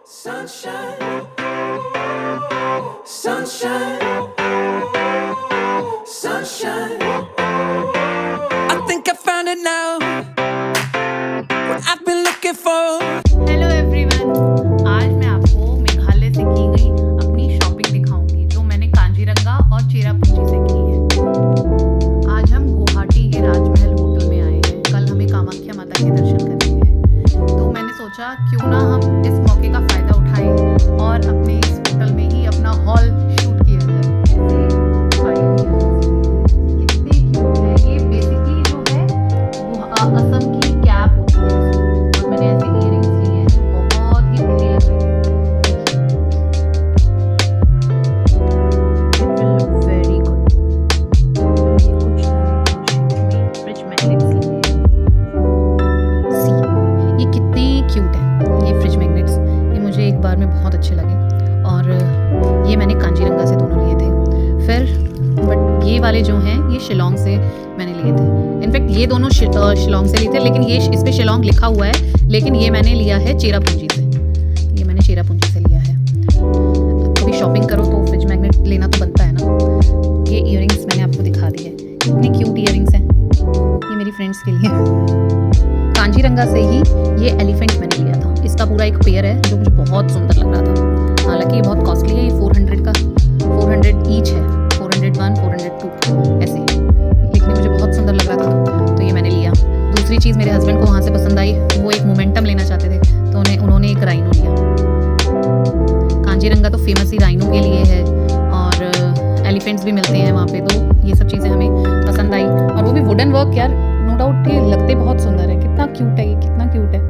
Sunshine, sunshine, sunshine. I think I found it now. What I've been looking for. Hello everyone, आज मैं आपको मेघालय से की गई अपनी शॉपिंग दिखाऊंगी जो मैंने कांजीरंगा और चेरापूंजी से की है। आज हम गुवाहाटी के राजमहल होटल में आए हैं। कल हमें कामाख्या माता के दर्शन करने हैं, तो मैंने सोचा क्यों ना हम इस मौके का फ़ायदा उठाएं और अपने इस होटल में ही अपना हॉल शूट किया जाए। कितने क्यूट है ये। बेसिकली जो है वो असम की कैप होती है और मैंने ऐसे इयरिंग्स लिए हैं जो बहुत ही प्रिटी लग रही है। It will look very good. ये कुछ में फ्रिज मैग्नेट्स लिए हैं। सी, ये कितने क्यूट हैं ये फ्रिज मैग्नेट्स। ये मुझे एक बार में बहुत अच्छे लगे और ये मैंने कांजीरंगा से दोनों लिए थे। फिर बट ये वाले जो हैं ये शिलोंग से मैंने लिए थे। इनफैक्ट ये दोनों शिलोंग से लिए थे, लेकिन ये इस पे शिलोंग लिखा हुआ है, लेकिन ये मैंने लिया है चेरापूंजी से। ये मैंने चेरापूंजी से लिया है। कभी शॉपिंग करो तो फ्रिज मैग्नेट लेना तो बनता है ना। ये इयरिंग्स मैंने आपको दिखा दी है, कितनी क्यूट इयरिंग्स हैं। ये मेरी फ्रेंड्स के लिए। कांजीरंगा से ही ये एलिफेंट मैंने लिया था। इसका पूरा एक पेयर है जो मुझे बहुत सुंदर लग रहा था। हालांकि ये बहुत कॉस्टली है, ये 400 का 400 ईच है, 401 402 ऐसे, लेकिन मुझे बहुत सुंदर लग रहा था तो ये मैंने लिया। दूसरी चीज़ मेरे हस्बैंड को वहाँ से पसंद आई, वो एक मोमेंटम लेना चाहते थे तो उन्होंने एक राइनो लिया। कांजीरंगा तो फेमस ही राइनो के लिए है और एलिफेंट्स भी मिलते हैं वहाँ पे, तो ये सब चीज़ें हमें पसंद आई। और वो भी वुडन वर्क यार, नो डाउट ये लगते बहुत सुंदर है। कितना क्यूट है ये, कितना क्यूट है।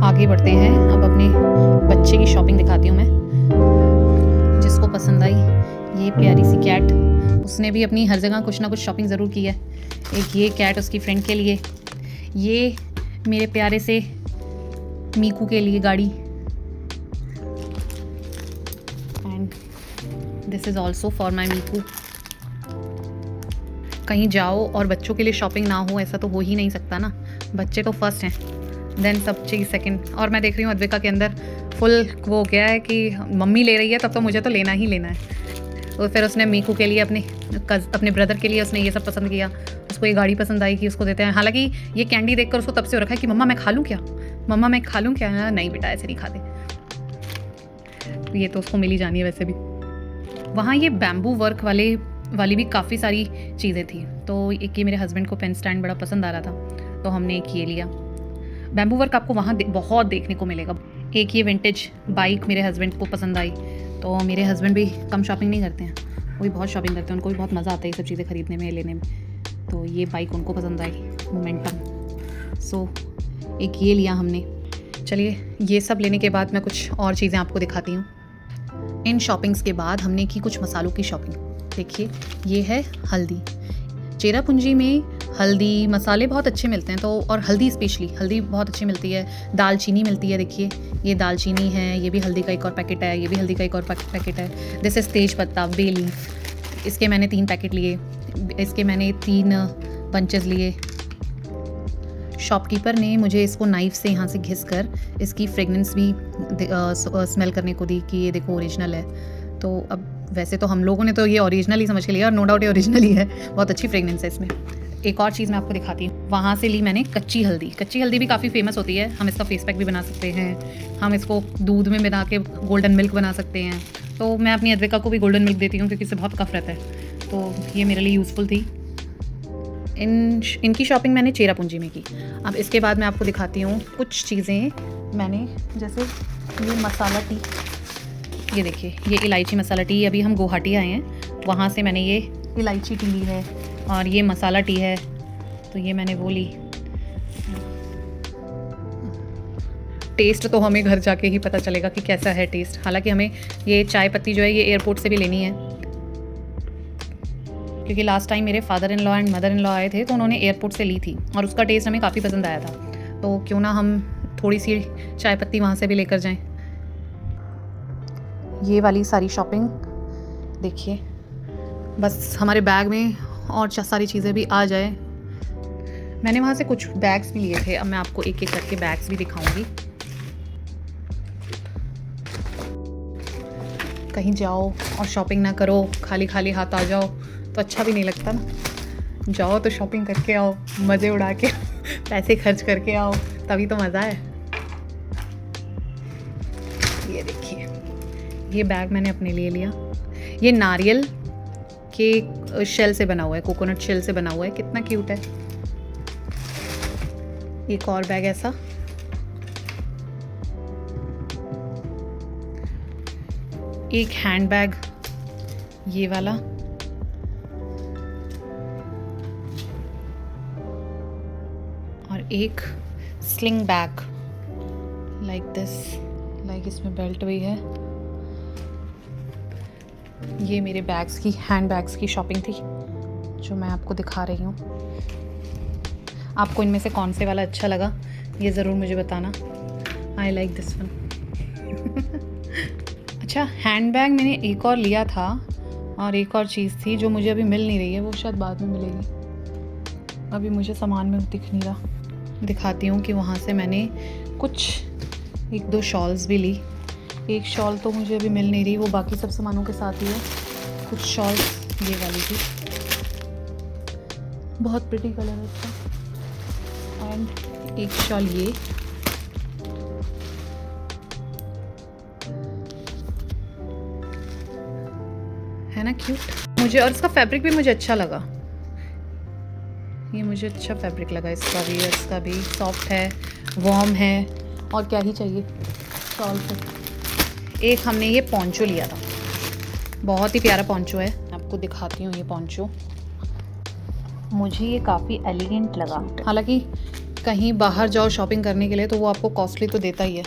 आगे बढ़ते हैं, अब अपने बच्चे की शॉपिंग दिखाती हूँ मैं। जिसको पसंद आई ये प्यारी सी कैट, उसने भी अपनी हर जगह कुछ ना कुछ शॉपिंग ज़रूर की है। एक ये कैट उसकी फ्रेंड के लिए, ये मेरे प्यारे से मीकू के लिए गाड़ी, and this is also for my Meeku. कहीं जाओ और बच्चों के लिए शॉपिंग ना हो ऐसा तो हो ही नहीं सकता ना। बच्चे तो फर्स्ट हैं, देन सब चीज़ सेकंड। और मैं देख रही हूँ अद्विका के अंदर फुल वो हो गया है कि मम्मी ले रही है तब तो मुझे तो लेना ही लेना है। और फिर उसने मीकू के लिए अपने ब्रदर के लिए उसने ये सब पसंद किया। उसको ये गाड़ी पसंद आई कि उसको देते हैं। हालांकि ये कैंडी देखकर उसको तब से हो रखा है कि मम्मा मैं खा लूँ क्या, मम्मा मैं खा लूँ क्या। नहीं बेटा ऐसे नहीं खाते। तो ये तो उसको मिली जानी है वैसे भी। वहाँ ये बैम्बू वर्क वाली भी काफ़ी सारी चीज़ें थी, तो एक ये मेरे हस्बैंड को पेन स्टैंड बड़ा पसंद आ रहा था तो हमने एक ये लिया। बैम्बू वर्क आपको वहाँ बहुत देखने को मिलेगा। एक ये विंटेज बाइक मेरे हस्बैंड को पसंद आई, तो मेरे हस्बैंड भी कम शॉपिंग नहीं करते हैं, वो भी बहुत शॉपिंग करते हैं। उनको भी बहुत मज़ा आता है ये सब चीज़ें ख़रीदने में, लेने में। तो ये बाइक उनको पसंद आई, मोमेंटम। सो एक ये लिया हमने। चलिए ये सब लेने के बाद मैं कुछ और चीज़ें आपको दिखाती हूँ। इन शॉपिंग्स के बाद हमने की कुछ मसालों की शॉपिंग। देखिए ये है हल्दी। चेरापूंजी में हल्दी मसाले बहुत अच्छे मिलते हैं, तो और हल्दी स्पेशली हल्दी बहुत अच्छी मिलती है। दालचीनी मिलती है, देखिए ये दालचीनी है, ये भी हल्दी का एक और पैकेट है, ये भी हल्दी का एक और पैकेट है। दिस इज़ तेज पत्ता, बे लीफ। इसके मैंने 3 पैकेट लिए, इसके मैंने 3 बंचेस लिए। शॉपकीपर ने मुझे इसको नाइफ़ से यहाँ से घिस कर इसकी फ्रेगनेंस भी स्मेल करने को दी कि ये देखो ओरिजिनल है। तो अब वैसे तो हम लोगों ने तो ये ओरिजिनल ही समझ के लिया और नो डाउट ये ओरिजिनल ही है, बहुत अच्छी फ्रेगनेंस है इसमें। एक और चीज़ मैं आपको दिखाती हूँ। वहाँ से ली मैंने कच्ची हल्दी। कच्ची हल्दी भी काफ़ी फेमस होती है। हम इसका फेस पैक भी बना सकते हैं, हम इसको दूध में मिला के गोल्डन मिल्क बना सकते हैं। तो मैं अपनी अद्विका को भी गोल्डन मिल्क देती हूँ क्योंकि इससे बहुत कफ रहता है, तो ये मेरे लिए यूज़फुल थी। इनकी शॉपिंग मैंने चेरापूंजी में की। अब इसके बाद मैं आपको दिखाती हूँ कुछ चीज़ें मैंने, जैसे ये मसाला टी। ये देखिए ये इलायची मसाला टी। अभी हम गुवाहाटी आए हैं, वहाँ से मैंने ये इलायची टी ली है और ये मसाला टी है, तो ये मैंने वो ली। टेस्ट तो हमें घर जाके ही पता चलेगा कि कैसा है टेस्ट। हालांकि हमें ये चाय पत्ती जो है ये एयरपोर्ट से भी लेनी है, क्योंकि लास्ट टाइम मेरे father in law and mother in law आए थे तो उन्होंने एयरपोर्ट से ली थी और उसका टेस्ट हमें काफ़ी पसंद आया था। तो क्यों ना हम थोड़ी सी चाय पत्ती वहाँ से भी लेकर जाएं। ये वाली सारी शॉपिंग देखिए, बस हमारे बैग में और सारी चीज़ें भी आ जाए। मैंने वहाँ से कुछ बैग्स भी लिए थे, अब मैं आपको एक एक करके बैग्स भी दिखाऊंगी। कहीं जाओ और शॉपिंग ना करो, खाली खाली हाथ आ जाओ तो अच्छा भी नहीं लगता ना। जाओ तो शॉपिंग करके आओ, मज़े उड़ा के पैसे खर्च करके आओ, तभी तो मज़ा है। ये देखिए, ये बैग मैंने अपने लिए लिया। ये नारियल के शेल से बना हुआ है, कोकोनट शेल से बना हुआ है, कितना क्यूट है। एक और बैग ऐसा, एक हैंड बैग ये वाला, और एक sling bag like this, like इसमें बेल्ट भी है। ये मेरे बैग्स की, हैंड बैग्स की शॉपिंग थी जो मैं आपको दिखा रही हूँ। आपको इनमें से कौन से वाला अच्छा लगा ये ज़रूर मुझे बताना। I like this one. अच्छा, हैंड बैग मैंने एक और लिया था, और एक और चीज़ थी जो मुझे अभी मिल नहीं रही है, वो शायद बाद में मिलेगी, अभी मुझे सामान में दिख नहीं रहा। दिखाती हूँ कि वहाँ से मैंने कुछ 1-2 शॉल्स भी ली। एक शॉल तो मुझे अभी मिल नहीं रही, वो बाकी सब सामानों के साथ ही है। कुछ शॉल्स ये वाली थी, बहुत प्रिटी कलर है इसका। एंड एक शॉल ये, है ना क्यूट मुझे, और इसका फैब्रिक भी मुझे अच्छा लगा। ये मुझे अच्छा फैब्रिक लगा इसका भी, और इसका भी सॉफ्ट है, वार्म है, और क्या ही चाहिए शॉल से। एक हमने ये पोंचो लिया था, बहुत ही प्यारा पोंचो है, आपको दिखाती हूँ। ये पोंचो मुझे ये काफ़ी एलिगेंट लगा। हालांकि कहीं बाहर जाओ शॉपिंग करने के लिए तो वो आपको कॉस्टली तो देता ही है,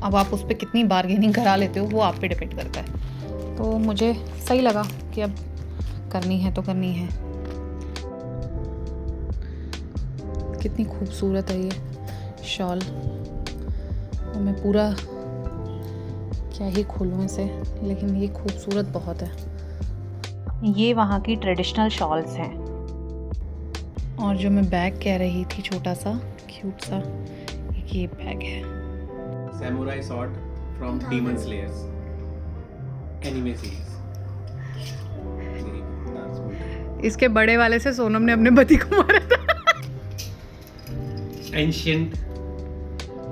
अब आप उस पर कितनी बार्गेनिंग करा लेते हो वो आप पे डिपेंड करता है। तो मुझे सही लगा कि अब करनी है तो करनी है। कितनी खूबसूरत है ये शॉल, और मैं पूरा क्या ही खोलूँ इसे, लेकिन ये खूबसूरत बहुत है। ये वहाँ की ट्रेडिशनल शॉल्स हैं। और जो मैं बैग कह रही थी, छोटा सा क्यूट सा, एक ये बैग है। Samurai sword from Demon Slayers anime series. That's good. इसके बड़े वाले से सोनम ने अपने पति को मारा था। Ancient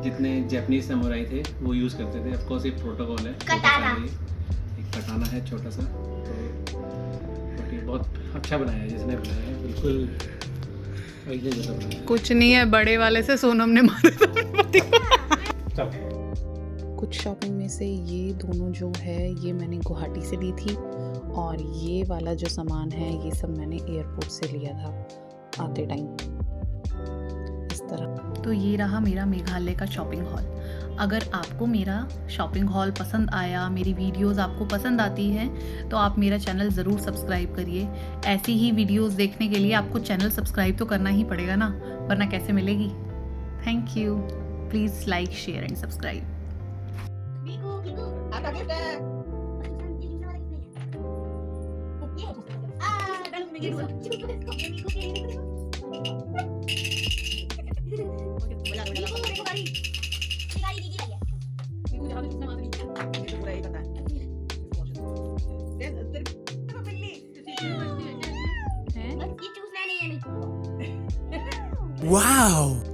जितने जापानीज समुराई थे वो यूज करते थे। ऑफ कोर्स एक प्रोटोकॉल है, कटाना। एक कटाना है छोटा सा, तो बट ये बहुत अच्छा बनाया है जिसने बनाया है, बिल्कुल वैसे जैसा बनाया है। कुछ नहीं है, बड़े वाले से सोनम ने मारा था अपने पति को। चल। कुछ शॉपिंग में से ये दोनों जो है ये मैंने गुवाहाटी से ली थी, और ये वाला जो सामान है ये सब मैंने एयरपोर्ट से लिया था आते टाइम, इस तरह। तो ये रहा मेरा मेघालय का शॉपिंग हॉल। अगर आपको मेरा शॉपिंग हॉल पसंद आया, मेरी वीडियोस आपको पसंद आती हैं, तो आप मेरा चैनल ज़रूर सब्सक्राइब करिए। ऐसी ही वीडियोस देखने के लिए आपको चैनल सब्सक्राइब तो करना ही पड़ेगा ना, वरना कैसे मिलेगी। Thank you. Please like, share and subscribe. Ada kita. Dalam meja dua. Wow!